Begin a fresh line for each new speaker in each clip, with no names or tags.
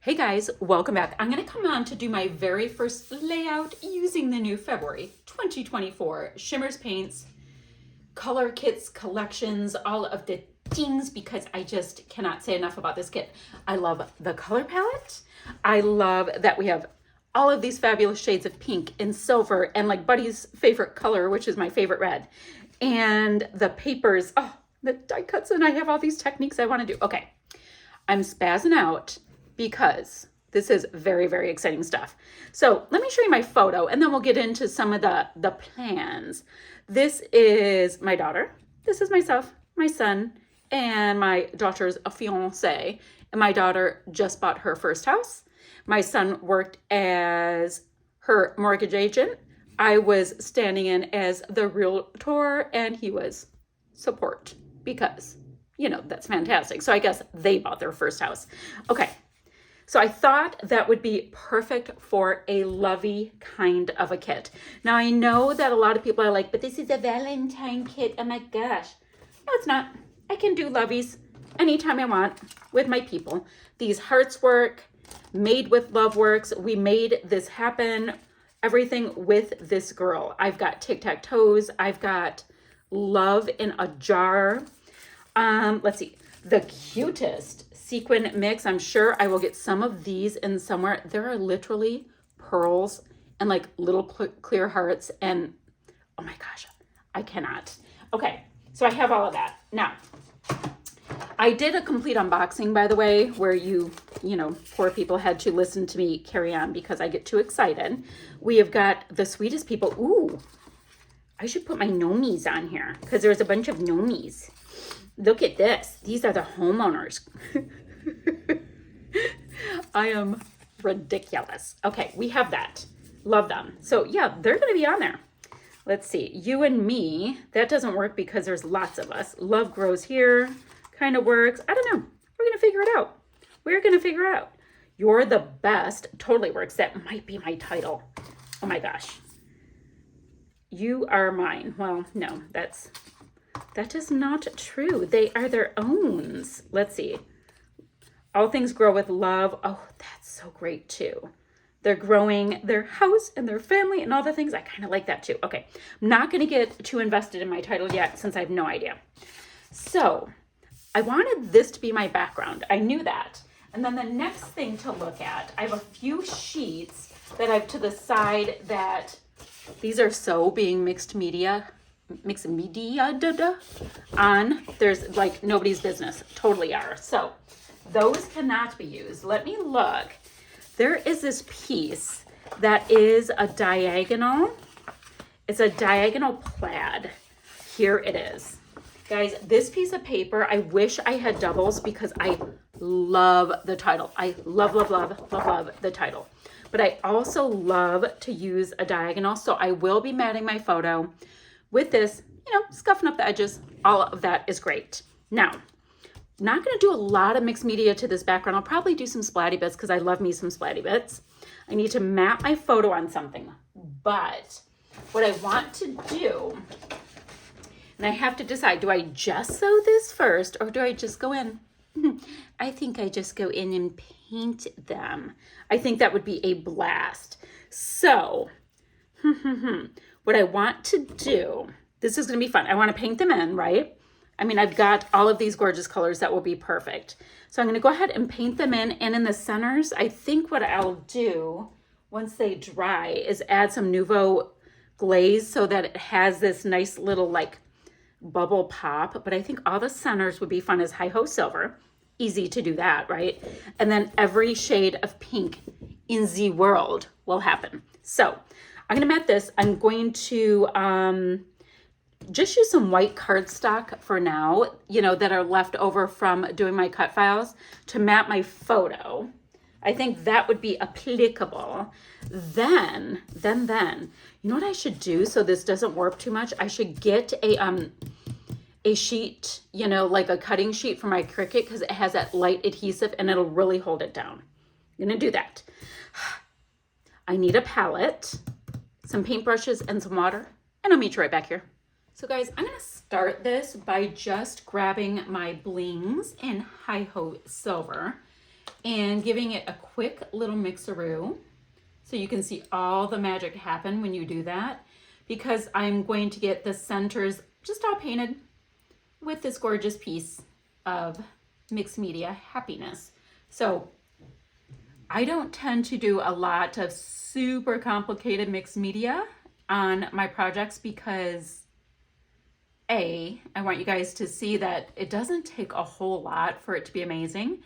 Hey guys, welcome back. I'm going to come on to do my very first layout using the new February 2024 Shimmerz Paints Color Kits collections, all of the things, because I just cannot say enough about this kit. I love the color palette. I love that we have all of these fabulous shades of pink and silver and like Buddy's favorite color, which is my favorite red. And the papers, oh, the die cuts, and I have all these techniques I want to do. Okay, I'm spazzing out because this is very, very exciting stuff. So let me show you my photo and then we'll get into some of the plans. This is my daughter. This is myself, my son, and my daughter's fiance. And my daughter just bought her first house. My son worked as her mortgage agent. I was standing in as the realtor and he was support because, you know, that's fantastic. So I guess they bought their first house. Okay. So I thought that would be perfect for a lovey kind of a kit. Now I know that a lot of people are like, but this is a Valentine kit. Oh my gosh. No, it's not. I can do loveys anytime I want with my people. These hearts work, made with love works. We made this happen. Everything with this girl. I've got tic-tac-toes. I've got love in a jar. Let's see. The cutest sequin mix. I'm sure I will get some of these in somewhere. There are literally pearls and like little clear hearts and oh my gosh, I cannot. Okay, so I have all of that. Now, I did a complete unboxing, by the way, where you know, poor people had to listen to me carry on because I get too excited. We have got the sweetest people. Ooh, I should put my nomies on here because there's a bunch of nomies. Look at this. These are the homeowners. I am ridiculous. Okay, we have that. Love them. So yeah, they're going to be on there. Let's see. You and me. That doesn't work because there's lots of us. Love grows here. Kind of works. I don't know. We're going to figure it out. We're going to figure it out. You're the best. Totally works. That might be my title. Oh my gosh. You are mine. Well, no, that is not true. They are their owns. Let's see. All things grow with love. Oh, that's so great too. They're growing their house and their family and all the things. I kind of like that too. Okay, I'm not going to get too invested in my title yet since I have no idea. So I wanted this to be my background. I knew that. And then the next thing to look at, I have a few sheets that I have to the side that these are so being mixed media on. There's like nobody's business. Totally are. So those cannot be used. Let me look. There is this piece that is a diagonal. It's a diagonal plaid. Here it is. Guys, this piece of paper, I wish I had doubles because I love the title. I love, love, love, love, love the title. But I also love to use a diagonal. So I will be matting my photo with this, you know, scuffing up the edges. All of that is great. Now, not going to do a lot of mixed media to this background. I'll probably do some splatty bits because I love me some splatty bits. I need to map my photo on something. But what I want to do, and I have to decide, do I just sew this first or do I just go in? I think I just go in and paint them. I think that would be a blast. So, what I want to do, this is going to be fun. I want to paint them in, right? I mean, I've got all of these gorgeous colors that will be perfect. So I'm going to go ahead and paint them in. And in the centers, I think what I'll do once they dry is add some Nouveau glaze so that it has this nice little like bubble pop. But I think all the centers would be fun as Hi-Ho Silver. Easy to do that, right? And then every shade of pink in the world will happen. So I'm going to mat this. I'm going to just use some white cardstock for now, you know, that are left over from doing my cut files to map my photo. I think that would be applicable. Then, you know what I should do so this doesn't warp too much? I should get a sheet, you know, like a cutting sheet for my Cricut because it has that light adhesive and it'll really hold it down. I'm going to do that. I need a palette, some paintbrushes, and some water, and I'll meet you right back here. So guys, I'm going to start this by just grabbing my blings in Hi-Ho Silver and giving it a quick little mixeroo so you can see all the magic happen when you do that, because I'm going to get the centers just all painted with this gorgeous piece of mixed media happiness. So I don't tend to do a lot of super complicated mixed media on my projects because I want you guys to see that it doesn't take a whole lot for it to be amazing,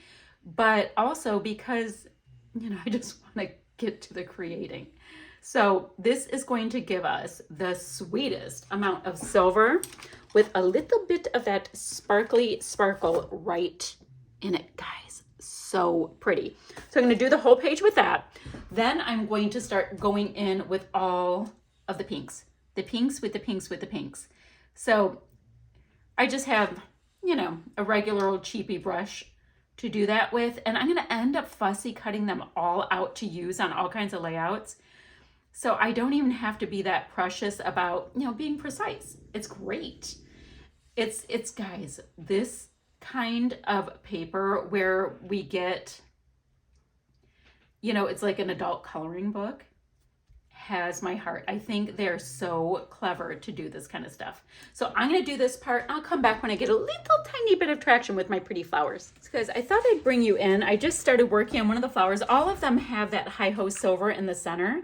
but also because, I just want to get to the creating. So this is going to give us the sweetest amount of silver with a little bit of that sparkly sparkle right in it, guys. So pretty. So I'm going to do the whole page with that. Then I'm going to start going in with all of the pinks with the pinks. So I just have, a regular old cheapy brush to do that with. And I'm going to end up fussy cutting them all out to use on all kinds of layouts. So I don't even have to be that precious about, being precise. It's great. It's guys, this kind of paper where we get, it's like an adult coloring book, has my heart. I think they're so clever to do this kind of stuff. So I'm going to do this part. I'll come back when I get a little tiny bit of traction with my pretty flowers. So guys, I thought I'd bring you in. I just started working on one of the flowers. All of them have that hi-ho silver in the center.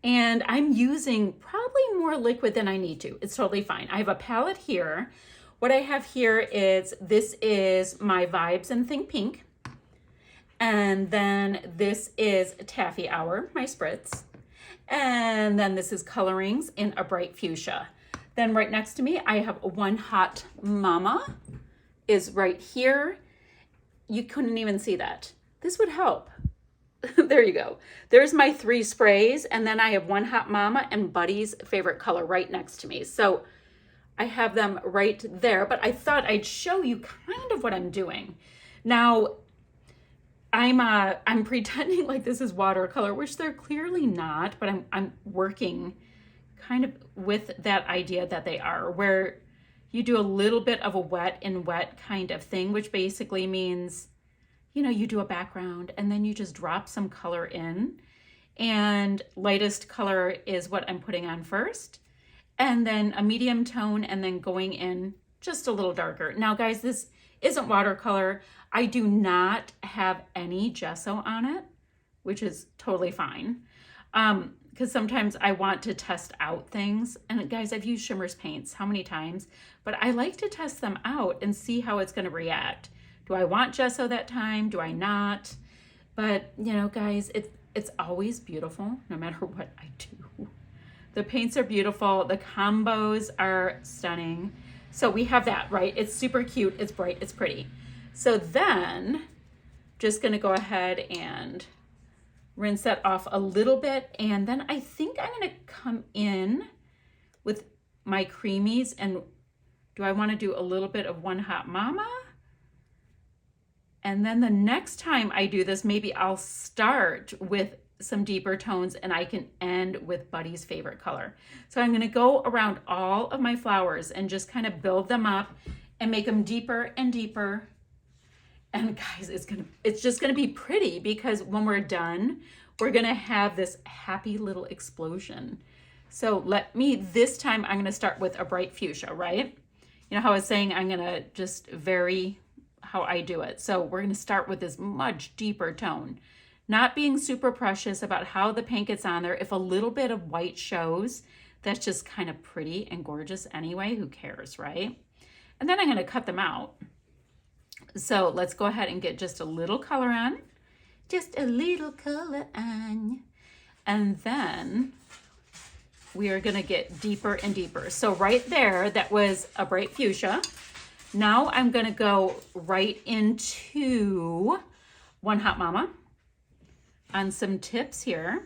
And I'm using probably more liquid than I need to. It's totally fine. I have a palette here. What I have here is, this is my Vibes and Think Pink. And then this is Taffy Hour, my spritz. And then this is Colorings in a bright fuchsia. Then right next to me, I have One Hot Mama is right here. You couldn't even see that. This would help. There you go. There's my 3 sprays. And then I have One Hot Mama and Buddy's favorite color right next to me. So I have them right there, but I thought I'd show you kind of what I'm doing. Now, I'm pretending like this is watercolor, which they're clearly not, but I'm working kind of with that idea that they are, where you do a little bit of a wet in wet kind of thing, which basically means, you do a background and then you just drop some color in, and lightest color is what I'm putting on first, and then a medium tone, and then going in just a little darker. Now guys, this isn't watercolor. I do not have any gesso on it, which is totally fine. Because sometimes I want to test out things. And guys, I've used Shimmerz paints how many times, but I like to test them out and see how it's going to react. Do I want gesso that time? Do I not? But, guys, it's always beautiful no matter what I do. The paints are beautiful. The combos are stunning. So we have that, right? It's super cute. It's bright. It's pretty. So then just going to go ahead and rinse that off a little bit. And then I think I'm going to come in with my creamies. And do I want to do a little bit of One Hot Mama? And then the next time I do this, maybe I'll start with some deeper tones and I can end with Buddy's favorite color. So I'm going to go around all of my flowers and just kind of build them up and make them deeper and deeper. And guys, it's just going to be pretty, because when we're done, we're going to have this happy little explosion. So this time I'm going to start with a bright fuchsia, right? How I was saying, I'm going to just vary how I do it. So we're going to start with this much deeper tone. Not being super precious about how the paint gets on there. If a little bit of white shows, that's just kind of pretty and gorgeous anyway. Who cares, right? And then I'm going to cut them out. So let's go ahead and get just a little color on. Just a little color on. And then we are going to get deeper and deeper. So right there, that was a bright fuchsia. Now I'm going to go right into One Hot Mama on some tips here.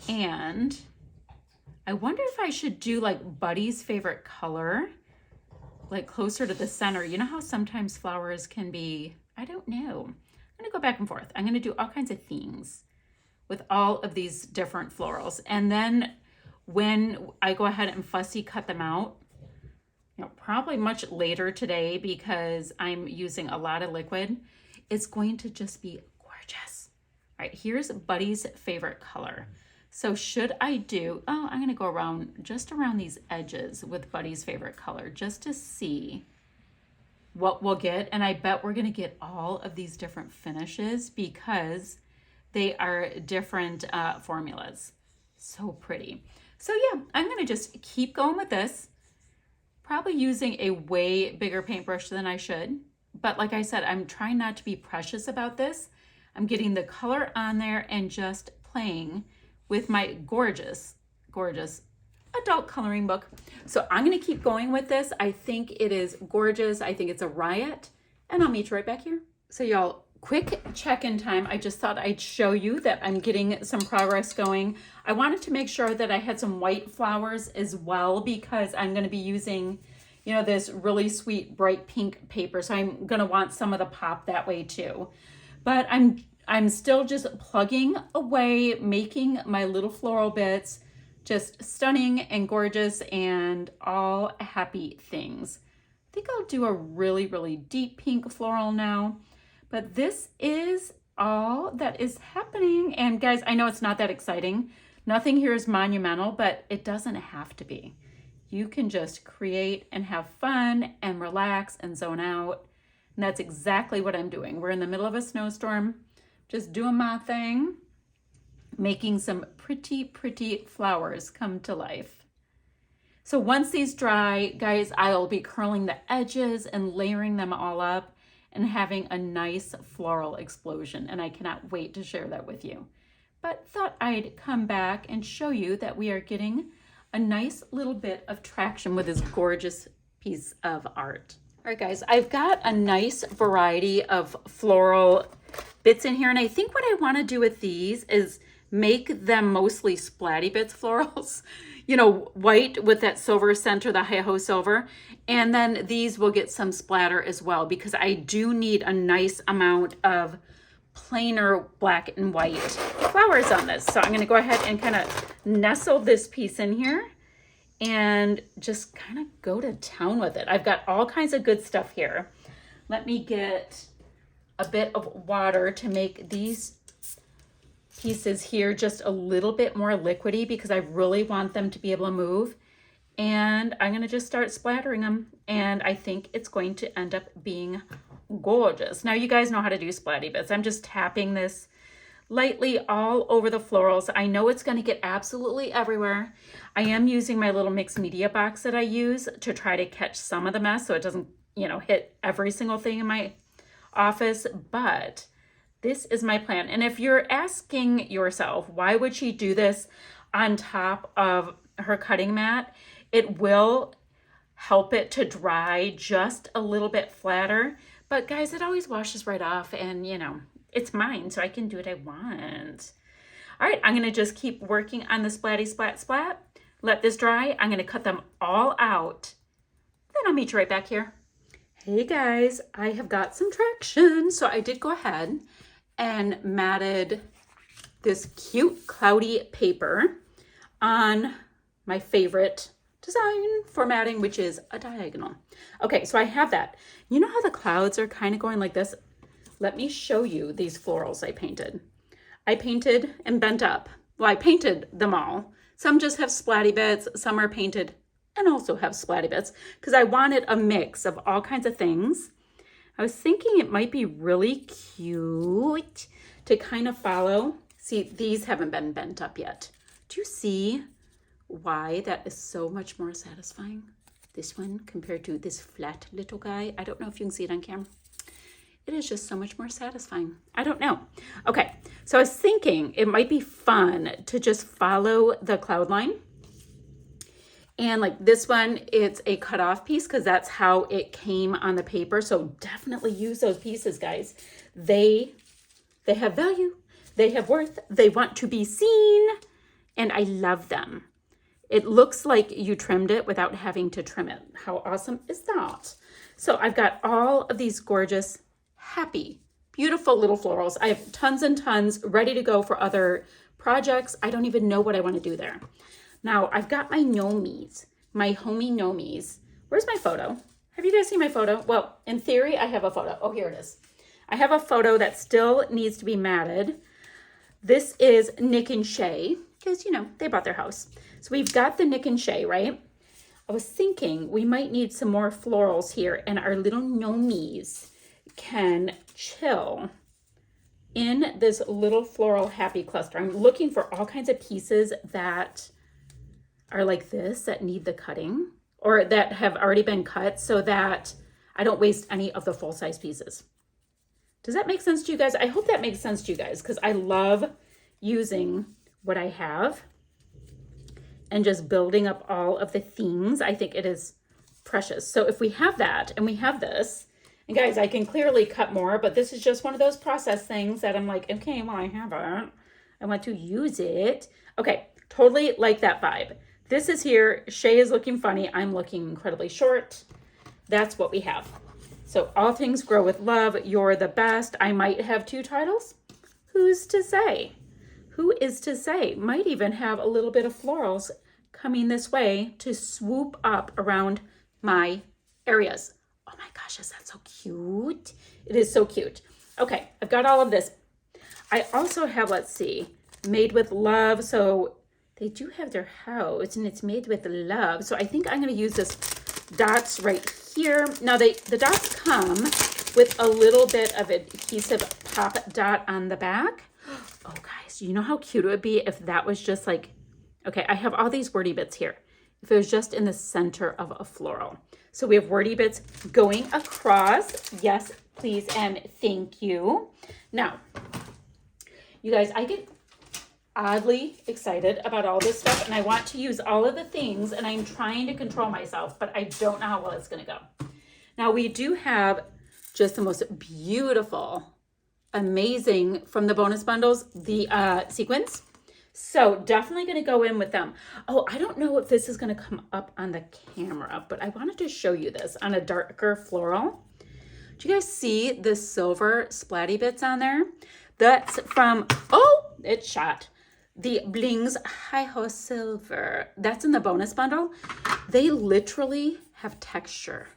And I wonder if I should do like Buddy's favorite color, like closer to the center. You know how sometimes flowers can be, I don't know. I'm going to go back and forth. I'm going to do all kinds of things with all of these different florals. And then when I go ahead and fussy cut them out, probably much later today because I'm using a lot of liquid, it's going to just be gorgeous. All right, here's Buddy's favorite color. So should I do, oh, I'm gonna go around, just around these edges with Buddy's favorite color, just to see what we'll get. And I bet we're gonna get all of these different finishes because they are different formulas. So pretty. So yeah, I'm gonna just keep going with this. Probably using a way bigger paintbrush than I should. But like I said, I'm trying not to be precious about this. I'm getting the color on there and just playing with my gorgeous, gorgeous adult coloring book. So I'm gonna keep going with this. I think it is gorgeous. I think it's a riot. And I'll meet you right back here. So y'all, quick check-in time. I just thought I'd show you that I'm getting some progress going. I wanted to make sure that I had some white flowers as well because I'm going to be using, you know, this really sweet bright pink paper. So I'm going to want some of the pop that way too. But I'm still just plugging away, making my little floral bits just stunning and gorgeous and all happy things. I think I'll do a really, really deep pink floral now. But this is all that is happening. And guys, I know it's not that exciting. Nothing here is monumental, but it doesn't have to be. You can just create and have fun and relax and zone out. And that's exactly what I'm doing. We're in the middle of a snowstorm, just doing my thing, making some pretty, pretty flowers come to life. So once these dry, guys, I'll be curling the edges and layering them all up and having a nice floral explosion. And I cannot wait to share that with you. But thought I'd come back and show you that we are getting a nice little bit of traction with this gorgeous piece of art. All right, guys, I've got a nice variety of floral bits in here. And I think what I want to do with these is make them mostly splatty bits florals. You know, white with that silver center, the hi-ho silver. And then these will get some splatter as well because I do need a nice amount of plainer black and white flowers on this. So I'm going to go ahead and kind of nestle this piece in here and just kind of go to town with it. I've got all kinds of good stuff here. Let me get a bit of water to make these pieces here just a little bit more liquidy because I really want them to be able to move. And I'm going to just start splattering them. And I think it's going to end up being gorgeous. Now you guys know how to do splatty bits. I'm just tapping this lightly all over the florals. I know it's going to get absolutely everywhere. I am using my little mixed media box that I use to try to catch some of the mess so it doesn't, you know, hit every single thing in my office. But this is my plan. And if you're asking yourself, why would she do this on top of her cutting mat? It will help it to dry just a little bit flatter. But guys, it always washes right off and, you know, it's mine, so I can do what I want. All right, I'm going to just keep working on the splatty splat splat. Let this dry. I'm going to cut them all out. Then I'll meet you right back here. Hey guys, I have got some traction. So I did go ahead and matted this cute cloudy paper on my favorite design for matting, which is a diagonal. Okay, so I have that. You know how the clouds are kind of going like this? Let me show you these florals I painted. I painted and bent up. Well, I painted them all. Some just have splatty bits, some are painted and also have splatty bits because I wanted a mix of all kinds of things. I was thinking it might be really cute to kind of follow. See, these haven't been bent up yet. Do you see why that is so much more satisfying? This one compared to this flat little guy. I don't know if you can see it on camera. It is just so much more satisfying. I don't know. Okay, so I was thinking it might be fun to just follow the cloud line. And like this one, it's a cutoff piece because that's how it came on the paper. So definitely use those pieces, guys. They have value, they have worth, they want to be seen, and I love them. It looks like you trimmed it without having to trim it. How awesome is that? So I've got all of these gorgeous, happy, beautiful little florals. I have tons and tons ready to go for other projects. I don't even know what I want to do there. Now I've got my gnomies, my homey gnomies. Where's my photo? Have you guys seen my photo? Well, in theory, I have a photo. Oh, here it is. I have a photo that still needs to be matted. This is Nick and Shay, because, you know, they bought their house. So we've got the Nick and Shay, right? I was thinking we might need some more florals here, and our little gnomies can chill in this little floral happy cluster. I'm looking for all kinds of pieces that are like this, that need the cutting, or that have already been cut, so that I don't waste any of the full-size pieces. Does that make sense to you guys? I hope that makes sense to you guys, because I love using what I have and just building up all of the things. I think it is precious. So if we have that and we have this, and guys, I can clearly cut more, but this is just one of those process things that I'm like, okay, well, I have it. I want to use it. Okay, totally like that vibe. This is here. Shay is looking funny. I'm looking incredibly short. That's what we have. So all things grow with love. You're the best. I might have 2 titles. Who's to say? Who is to say? Might even have a little bit of florals coming this way to swoop up around my areas. Oh my gosh, is that so cute? It is so cute. Okay, I've got all of this. I also have, let's see, made with love. So they do have their house and it's made with love. So I think I'm going to use this dots right here. Now the dots come with a little bit of adhesive pop dot on the back. Oh guys, you know how cute it would be if that was just like, okay, I have all these wordy bits here. If it was just in the center of a floral. So we have wordy bits going across. Yes, please, and thank you. Now, you guys, I get oddly excited about all this stuff, and I want to use all of the things, and I'm trying to control myself, but I don't know how well it's going to go. Now, we do have just the most beautiful, amazing, from the bonus bundles, the sequins. So definitely going to go in with them. Oh, I don't know if this is going to come up on the camera, but I wanted to show you this on a darker floral. Do you guys see the silver splatty bits on there? That's from, oh, it shot. The Blings Hi-Ho Silver. That's in the bonus bundle. They literally have texture.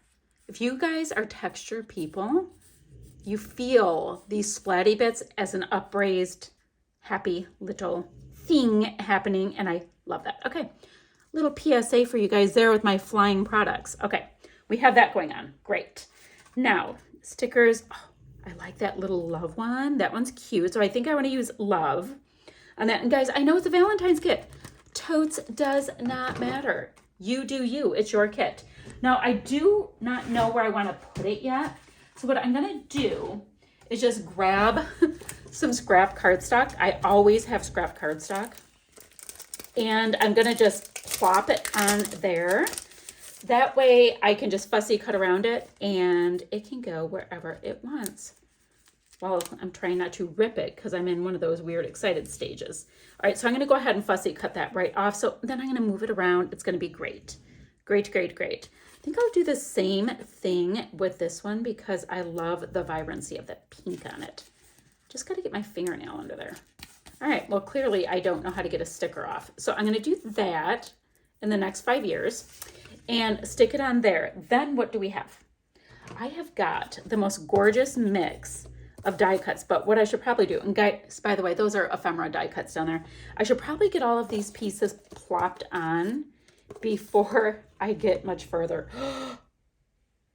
If you guys are texture people, you feel these splatty bits as an upraised, happy little thing happening, and I love that. Okay, little PSA for you guys there with my flying products. Okay, we have that going on. Great. Now, stickers. Oh, I like that little love one. That one's cute. So I think I want to use love on that. And guys, I know it's a Valentine's kit. Totes does not matter. You do you. It's your kit. Now, I do not know where I want to put it yet. So what I'm going to do is just grab some scrap cardstock. I always have scrap cardstock. And I'm going to just plop it on there. That way I can just fussy cut around it and it can go wherever it wants. Well, I'm trying not to rip it because I'm in one of those weird excited stages. All right, so I'm going to go ahead and fussy cut that right off. So then I'm going to move it around. It's going to be great. Great, great, great. I think I'll do the same thing with this one because I love the vibrancy of that pink on it. Just got to get my fingernail under there. All right, well, clearly I don't know how to get a sticker off. So I'm going to do that in the next 5 years and stick it on there. Then what do we have? I have got the most gorgeous mix of die cuts, but what I should probably do, and guys, by the way, those are ephemera die cuts down there. I should probably get all of these pieces plopped on before I get much further. Oh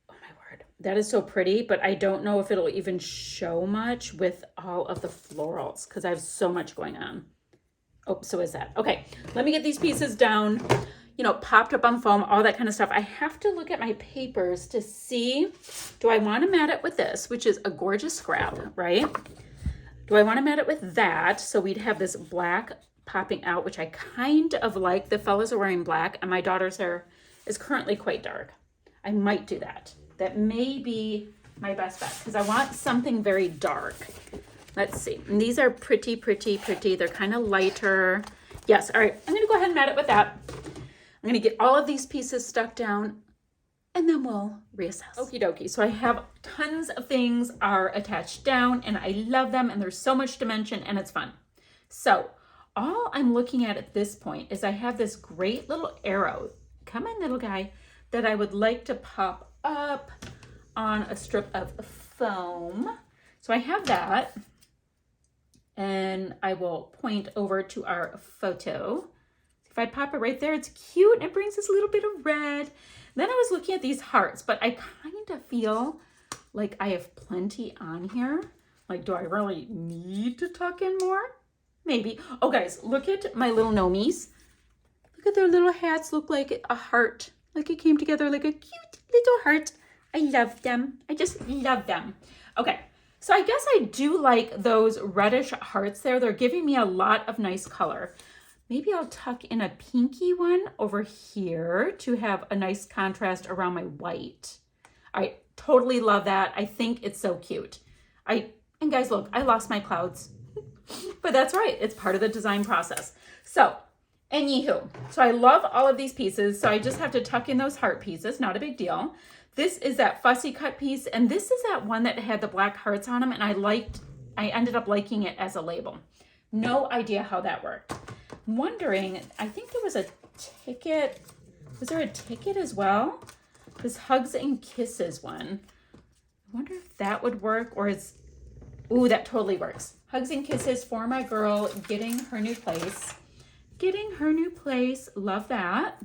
my word, that is so pretty, but I don't know if it'll even show much with all of the florals because I have so much going on. Oh, so is that. Okay, let me get these pieces down, you know, popped up on foam, all that kind of stuff. I have to look at my papers to see, do I want to mat it with this, which is a gorgeous scrap, right? Do I want to mat it with that? So we'd have this black popping out, which I kind of like. The fellas are wearing black and my daughter's hair is currently quite dark. I might do that. That may be my best bet because I want something very dark. Let's see. And these are pretty, pretty, pretty. They're kind of lighter. Yes. All right. I'm going to go ahead and mat it with that. I'm going to get all of these pieces stuck down and then we'll reassess. Okie dokie. So I have tons of things are attached down and I love them and there's so much dimension and it's fun. So all I'm looking at this point is I have this great little arrow. Come on, little guy, that I would like to pop up on a strip of foam So I have that. And I will point over to our photo. If I pop it right there, it's cute. It brings this little bit of red. Then I was looking at these hearts, but I kind of feel like I have plenty on here. Like, do I really need to tuck in more? Maybe. Oh, guys, look at my little gnomies. Look at their little hats. Look like a heart. Like it came together like a cute little heart. I love them. I just love them. Okay. So I guess I do like those reddish hearts there. They're giving me a lot of nice color. Maybe I'll tuck in a pinky one over here to have a nice contrast around my white. I totally love that. I think it's so cute. And guys, look, I lost my clouds. But that's right. It's part of the design process. So, anywho. So I love all of these pieces. So I just have to tuck in those heart pieces. Not a big deal. This is that fussy cut piece, and this is that one that had the black hearts on them, and I ended up liking it as a label. No idea how that worked. I'm wondering, I think there was a ticket. Was there a ticket as well? This Hugs and Kisses one. I wonder if that would work, or ooh, that totally works. Hugs and Kisses for my girl, getting her new place. Getting her new place, love that.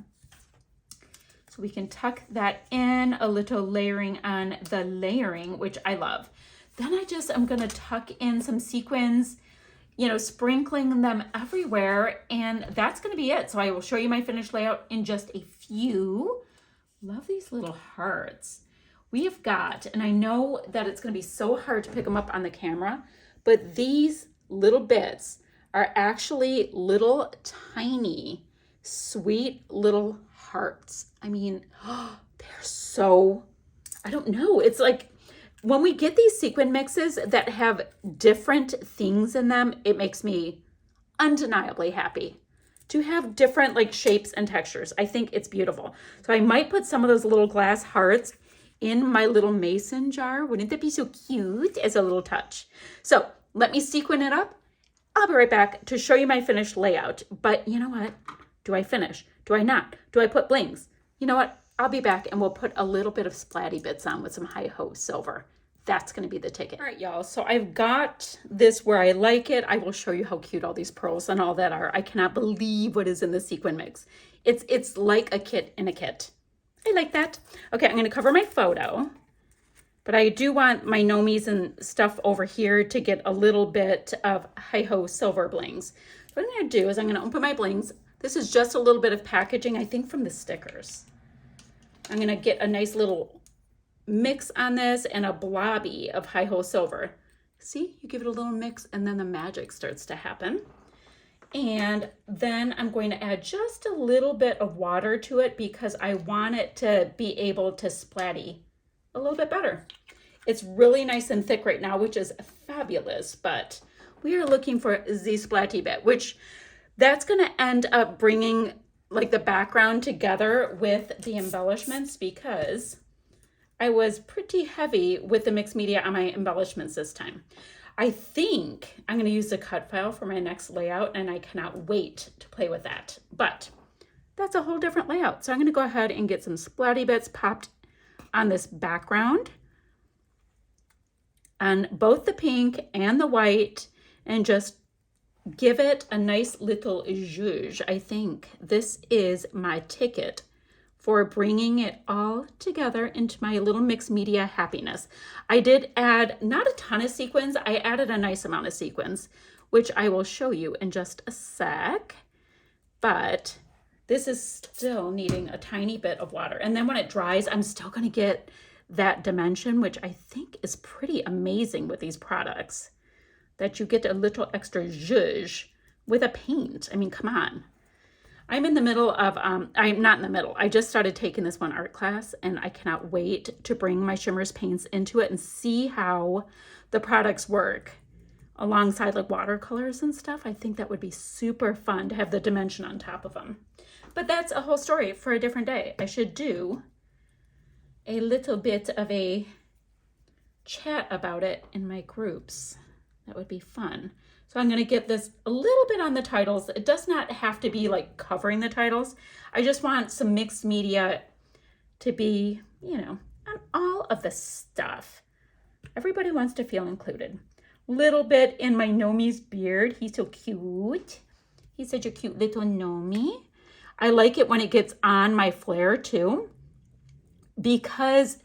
We can tuck that in, a little layering on the layering, which I love. Then I'm going to tuck in some sequins, sprinkling them everywhere, and that's going to be it. So I will show you my finished layout in just a few. Love these little hearts. We have got, and I know that it's going to be so hard to pick them up on the camera, but these little bits are actually little tiny, sweet little hearts. I mean, they're so, I don't know. It's like when we get these sequin mixes that have different things in them, it makes me undeniably happy to have different like shapes and textures. I think it's beautiful. So I might put some of those little glass hearts in my little mason jar. Wouldn't that be so cute as a little touch? So let me sequin it up. I'll be right back to show you my finished layout. But you know what? Do I finish? Do I not? Do I put blings? You know what? I'll be back and we'll put a little bit of splatty bits on with some hi-ho silver. That's going to be the ticket. All right, y'all. So I've got this where I like it. I will show you how cute all these pearls and all that are. I cannot believe what is in the sequin mix. It's like a kit in a kit. I like that. Okay, I'm going to cover my photo. But I do want my nomies and stuff over here to get a little bit of hi-ho silver blings. What I'm going to do is I'm going to open my blings. This is just a little bit of packaging, I think from the stickers. I'm going to get a nice little mix on this and a blobby of hi-ho silver. See, you give it a little mix and then the magic starts to happen. And then I'm going to add just a little bit of water to it because I want it to be able to splatty a little bit better. It's really nice and thick right now, which is fabulous, but we are looking for the splatty bit, which that's going to end up bringing like the background together with the embellishments because I was pretty heavy with the mixed media on my embellishments this time. I think I'm going to use the cut file for my next layout and I cannot wait to play with that. But that's a whole different layout. So I'm going to go ahead and get some splatty bits popped on this background on both the pink and the white and just give it a nice little zhuzh. I think this is my ticket for bringing it all together into my little mixed media happiness. I did add not a ton of sequins. I added a nice amount of sequins, which I will show you in just a sec. But this is still needing a tiny bit of water. And then when it dries, I'm still going to get that dimension, which I think is pretty amazing with these products, that you get a little extra zhuzh with a paint. I mean, come on. I'm in the middle of, I'm not in the middle. I just started taking this one art class and I cannot wait to bring my Shimmerz paints into it and see how the products work alongside like watercolors and stuff. I think that would be super fun to have the dimension on top of them. But that's a whole story for a different day. I should do a little bit of a chat about it in my groups. That would be fun. So I'm going to get this a little bit on the titles. It does not have to be like covering the titles. I just want some mixed media to be, you know, on all of the stuff. Everybody wants to feel included. Little bit in my Nomi's beard. He's so cute. He's such a cute little Nomi. I like it when it gets on my flare too, because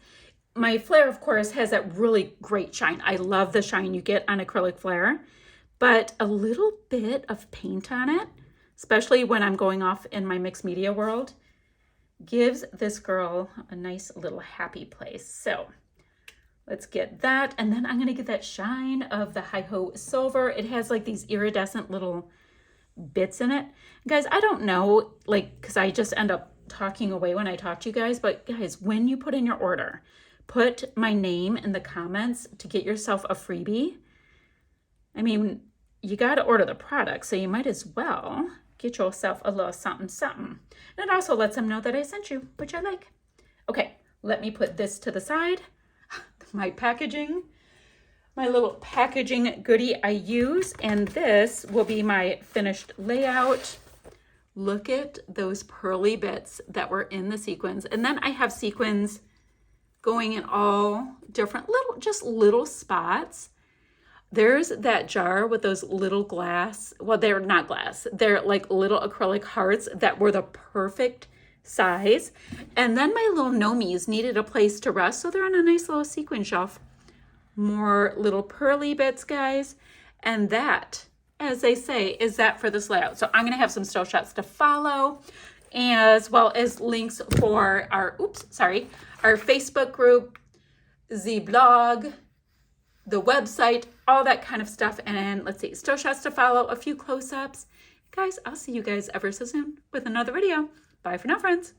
my flare, of course, has that really great shine. I love the shine you get on acrylic flare, but a little bit of paint on it, especially when I'm going off in my mixed media world, gives this girl a nice little happy place. So let's get that. And then I'm going to get that shine of the Hi-Ho Silver. It has like these iridescent little bits in it. Guys, I don't know, like, because I just end up talking away when I talk to you guys, but guys, when you put in your order, put my name in the comments to get yourself a freebie. I mean, you got to order the product, so you might as well get yourself a little something, something. And it also lets them know that I sent you, which I like. Okay, let me put this to the side. My packaging, my little packaging goodie I use, and this will be my finished layout. Look at those pearly bits that were in the sequins. And then I have sequins going in all different little spots. There's that jar with those little glass, well, they're not glass, they're like little acrylic hearts that were the perfect size. And then my little Nomis needed a place to rest, so they're on a nice little sequin shelf. More little pearly bits, guys. And that, as they say, is that for this layout. So I'm going to have some still shots to follow, as well as links for our Facebook group, the blog, the website, all that kind of stuff. And let's see, still shots to follow, a few close-ups. Guys, I'll see you guys ever so soon with another video. Bye for now, friends.